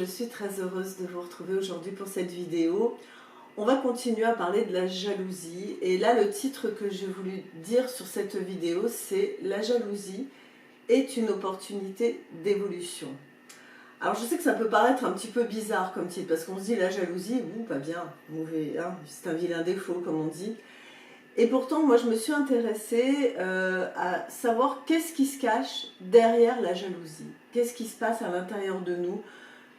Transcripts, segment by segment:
je suis très heureuse de vous retrouver aujourd'hui pour cette vidéo. On va continuer à parler de la jalousie et là le titre que j'ai voulu dire sur cette vidéo c'est « La jalousie est une opportunité d'évolution ». Alors je sais que ça peut paraître un petit peu bizarre comme titre parce qu'on se dit la jalousie, pas bien, mauvais, hein, c'est un vilain défaut comme on dit. Et pourtant, moi, je me suis intéressée à savoir qu'est-ce qui se cache derrière la jalousie. Qu'est-ce qui se passe à l'intérieur de nous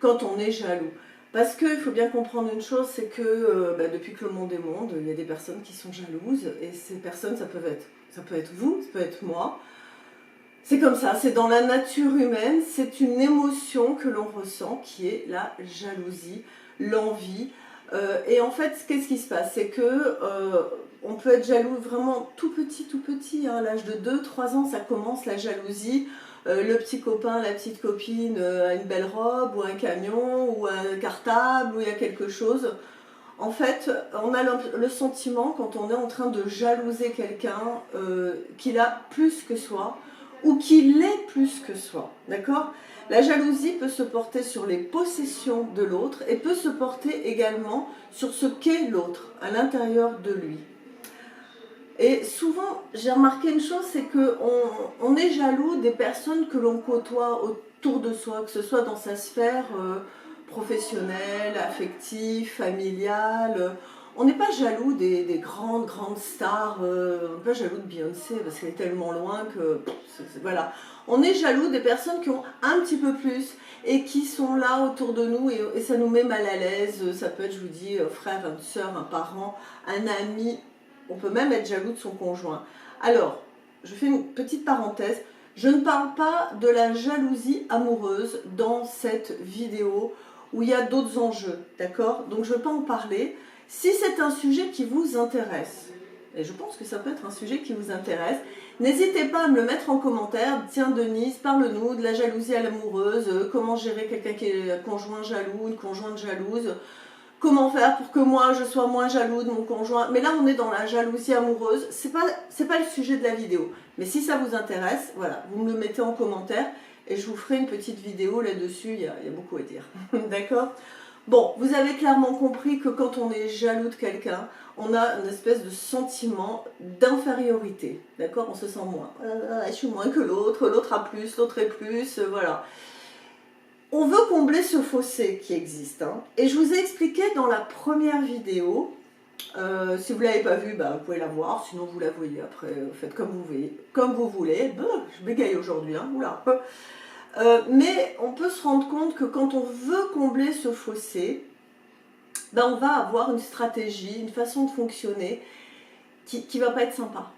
quand on est jaloux. Parce qu'il faut bien comprendre une chose, c'est que depuis que le monde est monde, il y a des personnes qui sont jalouses. Et ces personnes, ça peut être vous, ça peut être moi. C'est comme ça, c'est dans la nature humaine, c'est une émotion que l'on ressent qui est la jalousie, l'envie. Et en fait, qu'est-ce qui se passe? C'est que on peut être jaloux vraiment tout petit, hein, à l'âge de 2-3 ans, ça commence la jalousie. Le petit copain, la petite copine a une belle robe, ou un camion, ou un cartable, ou il y a quelque chose. En fait, on a le sentiment, quand on est en train de jalouser quelqu'un, qu'il a plus que soi, ou qu'il est plus que soi, d'accord? La jalousie peut se porter sur les possessions de l'autre et peut se porter également sur ce qu'est l'autre, à l'intérieur de lui. Et souvent, j'ai remarqué une chose, c'est qu'on est jaloux des personnes que l'on côtoie autour de soi, que ce soit dans sa sphère professionnelle, affective, familiale. On n'est pas jaloux des grandes stars, on n'est pas jaloux de Beyoncé parce qu'elle est tellement loin que voilà. On est jaloux des personnes qui ont un petit peu plus et qui sont là autour de nous et ça nous met mal à l'aise. Ça peut être, je vous dis, frère, une soeur, un parent, un ami. On peut même être jaloux de son conjoint. Alors, je fais une petite parenthèse. Je ne parle pas de la jalousie amoureuse dans cette vidéo où il y a d'autres enjeux, d'accord? Donc, je ne vais pas en parler. Si c'est un sujet qui vous intéresse, et je pense que ça peut être un sujet qui vous intéresse, n'hésitez pas à me le mettre en commentaire. Tiens Denise, parle-nous de la jalousie à l'amoureuse, comment gérer quelqu'un qui est un conjoint jaloux, une conjointe jalouse, comment faire pour que moi je sois moins jaloux de mon conjoint. Mais là on est dans la jalousie amoureuse, c'est pas le sujet de la vidéo. Mais si ça vous intéresse, voilà, vous me le mettez en commentaire et je vous ferai une petite vidéo là-dessus, il y a beaucoup à dire. D'accord? Bon, vous avez clairement compris que quand on est jaloux de quelqu'un, on a une espèce de sentiment d'infériorité, d'accord? On se sent moins. Je suis moins que l'autre, l'autre a plus, l'autre est plus, voilà. On veut combler ce fossé qui existe, hein. Et je vous ai expliqué dans la première vidéo, si vous ne l'avez pas vue, vous pouvez la voir, sinon vous la voyez après, faites comme vous voulez. Je bégaye aujourd'hui, hein, oula. Mais on peut se rendre compte que quand on veut combler ce fossé, on va avoir une stratégie, une façon de fonctionner qui va pas être sympa.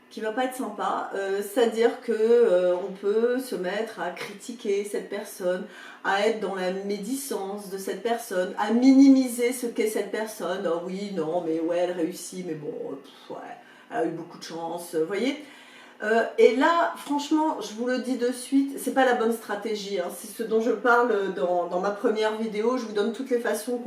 C'est-à-dire qu'on peut se mettre à critiquer cette personne, à être dans la médisance de cette personne, à minimiser ce qu'est cette personne. Oh oui, non, mais ouais, elle réussit, mais bon, ouais, elle a eu beaucoup de chance, vous voyez. Et là, franchement, je vous le dis de suite, c'est pas la bonne stratégie, hein. C'est ce dont je parle dans ma première vidéo. Je vous donne toutes les façons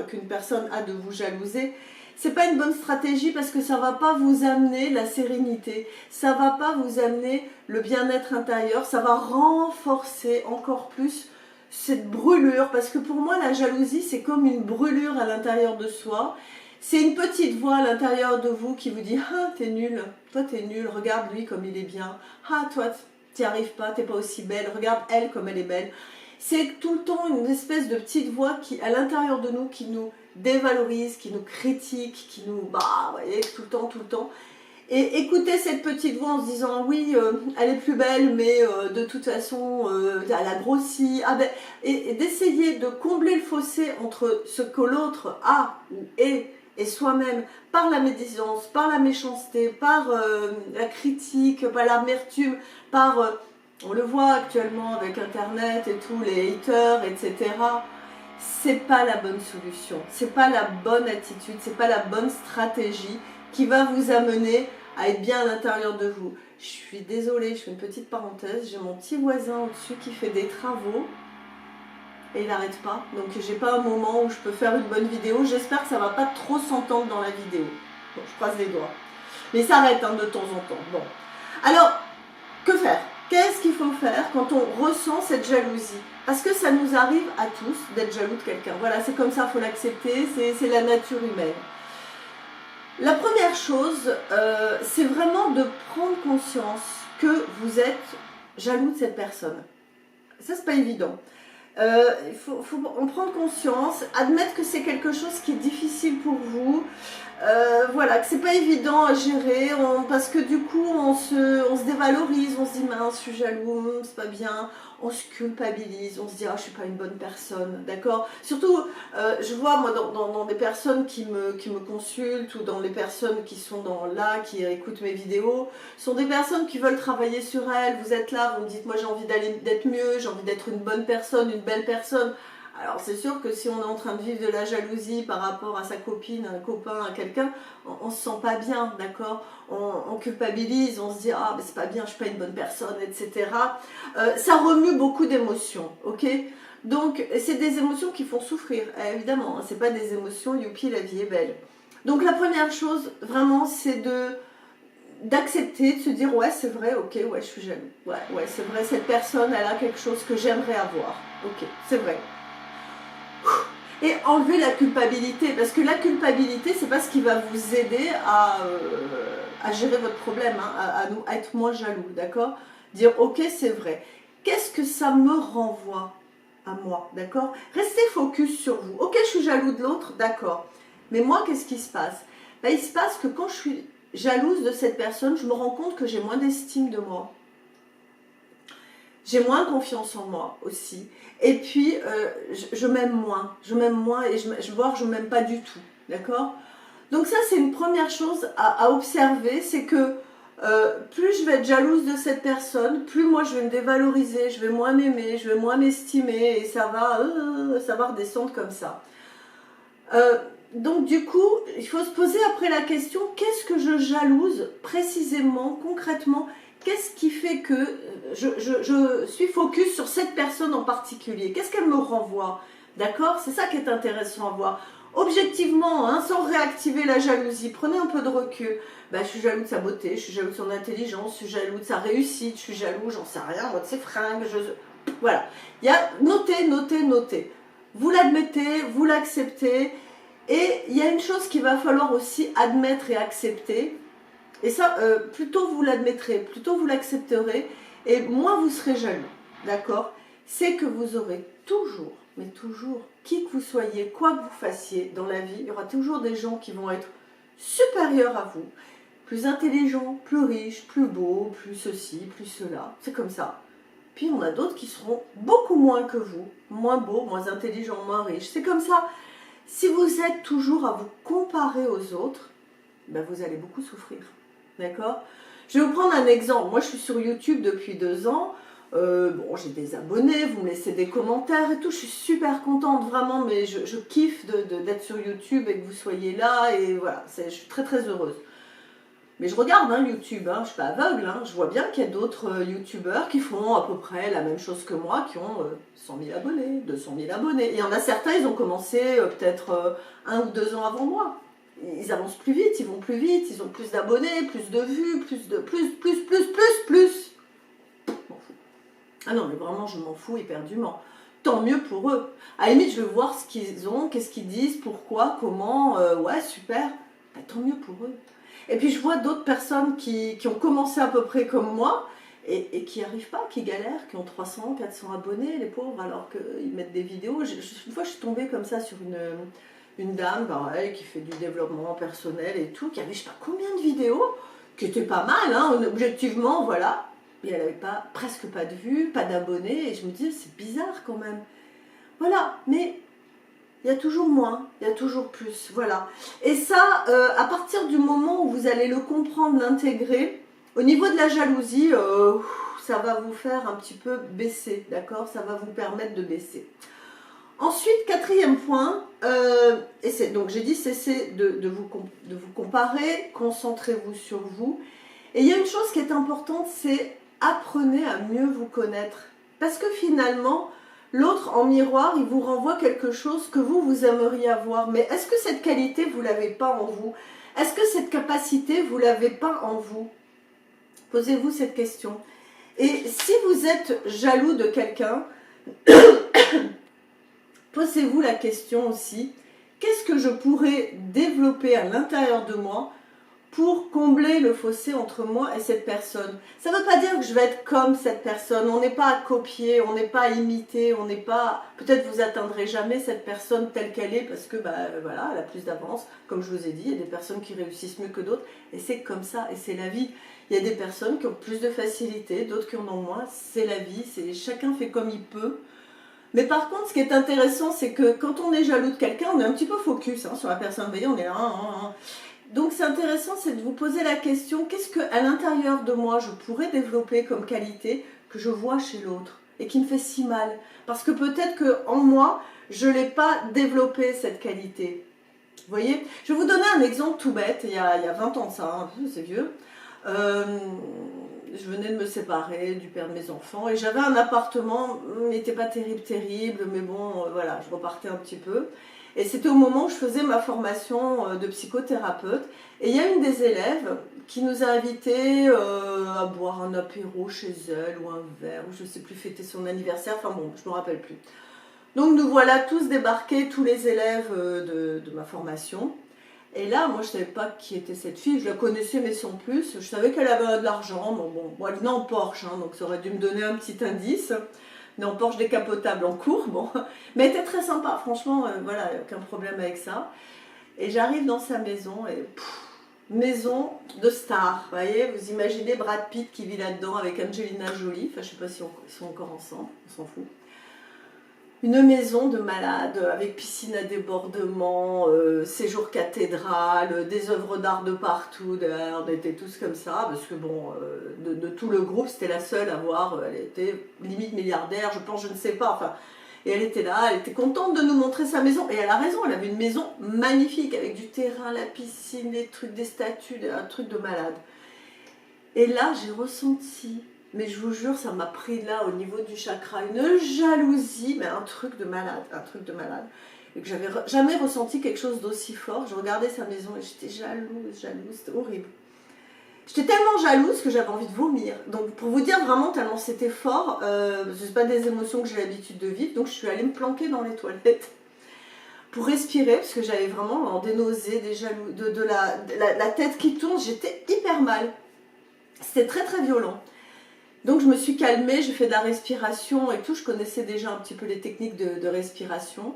qu'une personne a de vous jalouser. C'est pas une bonne stratégie parce que ça va pas vous amener la sérénité, ça va pas vous amener le bien-être intérieur, ça va renforcer encore plus cette brûlure. Parce que pour moi, la jalousie, c'est comme une brûlure à l'intérieur de soi. C'est une petite voix à l'intérieur de vous qui vous dit « Ah, t'es nul, toi t'es nul, regarde lui comme il est bien. Ah, toi t'y arrives pas, t'es pas aussi belle, regarde elle comme elle est belle. » C'est tout le temps une espèce de petite voix qui, à l'intérieur de nous, qui nous dévalorise, qui nous critique, qui nous... vous voyez, tout le temps. Et écoutez cette petite voix en se disant « Oui, elle est plus belle, mais de toute façon, elle a grossi. » Et d'essayer de combler le fossé entre ce que l'autre a ou est et soi-même, par la médisance, par la méchanceté, par la critique, par l'amertume, par, on le voit actuellement avec Internet et tous les haters, etc. C'est pas la bonne solution, c'est pas la bonne attitude, c'est pas la bonne stratégie qui va vous amener à être bien à l'intérieur de vous. Je suis désolée, je fais une petite parenthèse, j'ai mon petit voisin au-dessus qui fait des travaux. Et il n'arrête pas, donc j'ai pas un moment où je peux faire une bonne vidéo. J'espère que ça va pas trop s'entendre dans la vidéo. Bon, je croise les doigts. Mais ça arrête de temps en temps. Bon. Alors, que faire? Qu'est-ce qu'il faut faire quand on ressent cette jalousie? Parce que ça nous arrive à tous d'être jaloux de quelqu'un. Voilà, c'est comme ça, il faut l'accepter, c'est la nature humaine. La première chose, c'est vraiment de prendre conscience que vous êtes jaloux de cette personne. Ça, c'est pas évident. Il faut en prendre conscience, admettre que c'est quelque chose qui est difficile pour vous, voilà, que c'est pas évident à gérer, parce que du coup on se dévalorise, on se dit mince, je suis jaloux, c'est pas bien, on se culpabilise, on se dit ah je suis pas une bonne personne, d'accord. Surtout, je vois moi dans des personnes qui me consultent ou dans les personnes qui sont là, qui écoutent mes vidéos, sont des personnes qui veulent travailler sur elles. Vous êtes là, vous me dites moi j'ai envie d'être mieux, j'ai envie d'être une bonne personne, une belle personne. Alors c'est sûr que si on est en train de vivre de la jalousie par rapport à sa copine, un copain, à quelqu'un, on ne se sent pas bien, d'accord, on culpabilise, on se dit ah mais c'est pas bien, je suis pas une bonne personne, etc. Ça remue beaucoup d'émotions, ok. Donc c'est des émotions qui font souffrir, évidemment, hein, c'est pas des émotions youpi la vie est belle. Donc la première chose vraiment c'est d'accepter, de se dire ouais c'est vrai, ok, ouais je suis jaloux, ouais c'est vrai, cette personne elle a quelque chose que j'aimerais avoir, ok, c'est vrai. Et enlever la culpabilité, parce que la culpabilité, c'est pas ce qui va vous aider à gérer votre problème, hein, à être moins jaloux, d'accord. Dire, ok, c'est vrai. Qu'est-ce que ça me renvoie à moi, d'accord. Restez focus sur vous. Ok, je suis jaloux de l'autre, d'accord. Mais moi, qu'est-ce qui se passe? Ben, il se passe que quand je suis jalouse de cette personne, je me rends compte que j'ai moins d'estime de moi. J'ai moins confiance en moi aussi. Et puis, je m'aime moins. Je m'aime moins et voire je ne m'aime pas du tout. D'accord? Donc ça, c'est une première chose à observer. C'est que plus je vais être jalouse de cette personne, plus moi je vais me dévaloriser, je vais moins m'aimer, je vais moins m'estimer et ça va redescendre comme ça. Donc du coup, il faut se poser après la question, qu'est-ce que je jalouse précisément, concrètement? Qu'est-ce qui fait que je suis focus sur cette personne en particulier? Qu'est-ce qu'elle me renvoie? D'accord? C'est ça qui est intéressant à voir. Objectivement, hein, sans réactiver la jalousie, prenez un peu de recul. Ben, je suis jaloux de sa beauté, je suis jaloux de son intelligence, je suis jaloux de sa réussite, je suis jaloux, j'en sais rien, moi de ses fringues. Voilà. Il y a notez, notez, notez. Vous l'admettez, vous l'acceptez. Et il y a une chose qu'il va falloir aussi admettre et accepter. Et ça, plutôt vous l'admettrez, plutôt vous l'accepterez, et moins vous serez jaloux, d'accord? C'est que vous aurez toujours, mais toujours, qui que vous soyez, quoi que vous fassiez dans la vie, il y aura toujours des gens qui vont être supérieurs à vous, plus intelligents, plus riches, plus beaux, plus ceci, plus cela, c'est comme ça. Puis on a d'autres qui seront beaucoup moins que vous, moins beaux, moins intelligents, moins riches, c'est comme ça. Si vous êtes toujours à vous comparer aux autres, ben vous allez beaucoup souffrir. D'accord? Je vais vous prendre un exemple. Moi, je suis sur YouTube depuis 2 ans. Bon, j'ai des abonnés, vous me laissez des commentaires et tout. Je suis super contente, vraiment, mais je kiffe d'être sur YouTube et que vous soyez là. Et voilà, je suis très très heureuse. Mais je regarde hein, YouTube, hein, je ne suis pas aveugle. Hein, je vois bien qu'il y a d'autres YouTubeurs qui font à peu près la même chose que moi, qui ont 100 000 abonnés, 200 000 abonnés. Et il y en a certains, ils ont commencé peut-être 1 ou 2 ans avant moi. Ils avancent plus vite, ils vont plus vite, ils ont plus d'abonnés, plus de vues, plus. M'en fous. Ah non, mais vraiment, je m'en fous éperdument. Tant mieux pour eux. À la limite, je veux voir ce qu'ils ont, qu'est-ce qu'ils disent, pourquoi, comment, ouais, super. Bah, tant mieux pour eux. Et puis, je vois d'autres personnes qui ont commencé à peu près comme moi et qui n'y arrivent pas, qui galèrent, qui ont 300, 400 abonnés, les pauvres, alors qu'ils mettent des vidéos. Une fois, je suis tombée comme ça sur une dame, pareil, qui fait du développement personnel et tout, qui avait je sais pas combien de vidéos, qui étaient pas mal, hein, objectivement, voilà. Mais elle avait presque pas de vues, pas d'abonnés, et je me disais, c'est bizarre quand même. Voilà, mais il y a toujours moins, il y a toujours plus, voilà. Et ça, à partir du moment où vous allez le comprendre, l'intégrer, au niveau de la jalousie, ça va vous faire un petit peu baisser, d'accord? Ça va vous permettre de baisser. Ensuite, 4e point, donc j'ai dit cessez de vous comparer, concentrez-vous sur vous. Et il y a une chose qui est importante, c'est apprenez à mieux vous connaître. Parce que finalement, l'autre en miroir, il vous renvoie quelque chose que vous aimeriez avoir. Mais est-ce que cette qualité, vous ne l'avez pas en vous? Est-ce que cette capacité, vous ne l'avez pas en vous? Posez-vous cette question. Et si vous êtes jaloux de quelqu'un, posez-vous la question aussi, qu'est-ce que je pourrais développer à l'intérieur de moi pour combler le fossé entre moi et cette personne? Ça ne veut pas dire que je vais être comme cette personne, on n'est pas à copier, on n'est pas à imiter, on n'est pas... Peut-être vous atteindrez jamais cette personne telle qu'elle est parce que voilà, elle a plus d'avance, comme je vous ai dit, il y a des personnes qui réussissent mieux que d'autres et c'est comme ça, et c'est la vie. Il y a des personnes qui ont plus de facilité, d'autres qui en ont moins, c'est la vie, chacun fait comme il peut. Mais par contre, ce qui est intéressant, c'est que quand on est jaloux de quelqu'un, on est un petit peu focus sur la personne, vous voyez, on est là... Donc c'est intéressant, c'est de vous poser la question, qu'est-ce qu'à l'intérieur de moi je pourrais développer comme qualité que je vois chez l'autre et qui me fait si mal? Parce que peut-être qu'en moi, je ne l'ai pas développé cette qualité. Vous voyez? Je vais vous donner un exemple tout bête, il y a 20 ans de ça, hein, c'est vieux. Je venais de me séparer du père de mes enfants et j'avais un appartement, il n'était pas terrible, mais bon, voilà, je repartais un petit peu. Et c'était au moment où je faisais ma formation de psychothérapeute. Et il y a une des élèves qui nous a invités à boire un apéro chez elle ou un verre, ou je ne sais plus, fêter son anniversaire, enfin bon, je ne me rappelle plus. Donc nous voilà tous débarqués, tous les élèves de ma formation. Et là, moi je ne savais pas qui était cette fille, je la connaissais mais sans plus. Je savais qu'elle avait de l'argent, bon, elle venait en Porsche, hein, donc ça aurait dû me donner un petit indice. En Porsche décapotable en cours, bon. Mais elle était très sympa, franchement, voilà, aucun problème avec ça. Et j'arrive dans sa maison, et maison de star, vous voyez, vous imaginez Brad Pitt qui vit là-dedans avec Angelina Jolie, enfin je sais pas si ils sont encore ensemble, on s'en fout. Une maison de malade, avec piscine à débordement, séjour cathédrale, des œuvres d'art de partout, on était tous comme ça, parce que bon, de tout le groupe, c'était la seule à voir, elle était limite milliardaire, je pense, je ne sais pas, enfin, et elle était là, elle était contente de nous montrer sa maison, et elle a raison, elle avait une maison magnifique, avec du terrain, la piscine, des trucs, des statues, un truc de malade. Et là, j'ai ressenti... Mais je vous jure, ça m'a pris là au niveau du chakra, une jalousie, mais un truc de malade, Et que j'avais jamais ressenti quelque chose d'aussi fort. Je regardais sa maison et j'étais jalouse, c'était horrible. J'étais tellement jalouse que j'avais envie de vomir. Donc pour vous dire vraiment tellement c'était fort, ce n'est pas des émotions que j'ai l'habitude de vivre, donc je suis allée me planquer dans les toilettes pour respirer, parce que j'avais vraiment des nausées, des jaloux, de la tête qui tourne, j'étais hyper mal. C'était très très violent. Donc je me suis calmée, j'ai fait de la respiration et tout, je connaissais déjà un petit peu les techniques de respiration.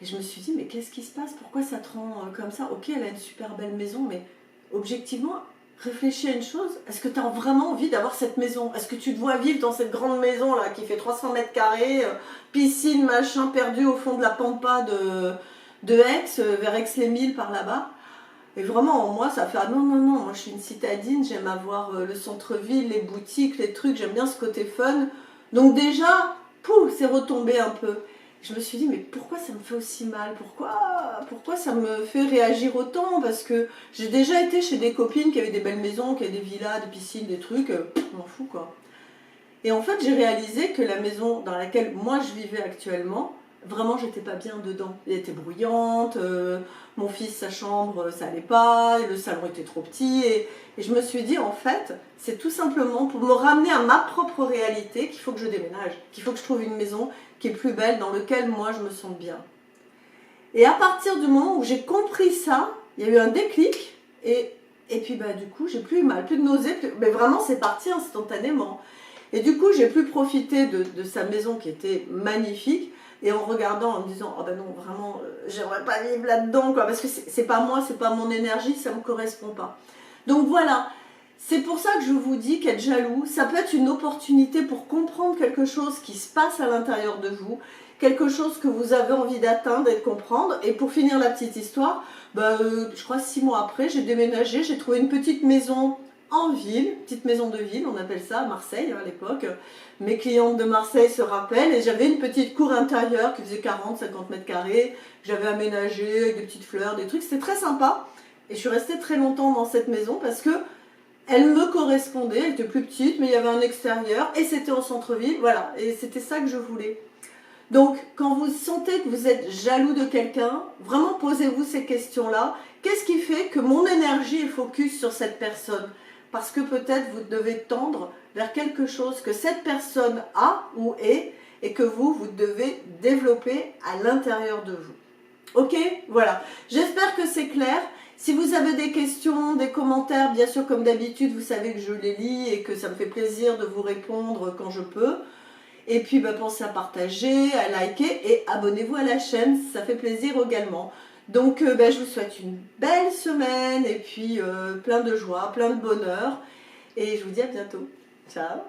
Et je me suis dit, mais qu'est-ce qui se passe? Pourquoi ça te rend comme ça? Ok, elle a une super belle maison, mais objectivement, réfléchis à une chose. Est-ce que tu as vraiment envie d'avoir cette maison? Est-ce que tu te vois vivre dans cette grande maison là qui fait 300 mètres carrés, piscine, machin, perdu au fond de la pampa de Aix, vers Aix-les-Milles par là-bas? Et vraiment, en moi, ça fait, ah non, moi je suis une citadine, j'aime avoir le centre-ville, les boutiques, les trucs, j'aime bien ce côté fun. Donc déjà, c'est retombé un peu. Je me suis dit, mais pourquoi ça me fait aussi mal? Pourquoi ça me fait réagir autant? Parce que j'ai déjà été chez des copines qui avaient des belles maisons, qui avaient des villas, des piscines, des trucs, je m'en fous quoi. Et en fait, j'ai réalisé que la maison dans laquelle moi je vivais actuellement, vraiment j'étais pas bien dedans. Elle était bruyante, mon fils, sa chambre, ça allait pas, le salon était trop petit. Et je me suis dit, en fait, c'est tout simplement pour me ramener à ma propre réalité qu'il faut que je déménage, qu'il faut que je trouve une maison qui est plus belle, dans laquelle moi je me sens bien. Et à partir du moment où j'ai compris ça, il y a eu un déclic, et puis du coup, j'ai plus eu mal, plus de nausées, mais vraiment c'est parti instantanément. Et du coup, j'ai pu profiter de sa maison qui était magnifique, et en regardant, en me disant, oh ben non, vraiment, j'aimerais pas vivre là-dedans, quoi, parce que c'est pas moi, c'est pas mon énergie, ça me correspond pas. Donc voilà, c'est pour ça que je vous dis qu'être jaloux, ça peut être une opportunité pour comprendre quelque chose qui se passe à l'intérieur de vous, quelque chose que vous avez envie d'atteindre et de comprendre. Et pour finir la petite histoire, je crois 6 mois après, j'ai déménagé, j'ai trouvé une petite maison en ville, petite maison de ville, on appelle ça, à Marseille à l'époque. Mes clientes de Marseille se rappellent, et j'avais une petite cour intérieure qui faisait 40-50 mètres carrés, que j'avais aménagée avec des petites fleurs, des trucs, c'était très sympa. Et je suis restée très longtemps dans cette maison parce que elle me correspondait, elle était plus petite, mais il y avait un extérieur, et c'était au centre-ville, voilà, et c'était ça que je voulais. Donc, quand vous sentez que vous êtes jaloux de quelqu'un, vraiment posez-vous ces questions-là. Qu'est-ce qui fait que mon énergie est focus sur cette personne? Parce que peut-être vous devez tendre vers quelque chose que cette personne a ou est et que vous devez développer à l'intérieur de vous. Ok? Voilà. J'espère que c'est clair. Si vous avez des questions, des commentaires, bien sûr, comme d'habitude, vous savez que je les lis et que ça me fait plaisir de vous répondre quand je peux. Et puis, pensez à partager, à liker et abonnez-vous à la chaîne, ça fait plaisir également. Donc, je vous souhaite une belle semaine et puis plein de joie, plein de bonheur. Et je vous dis à bientôt. Ciao!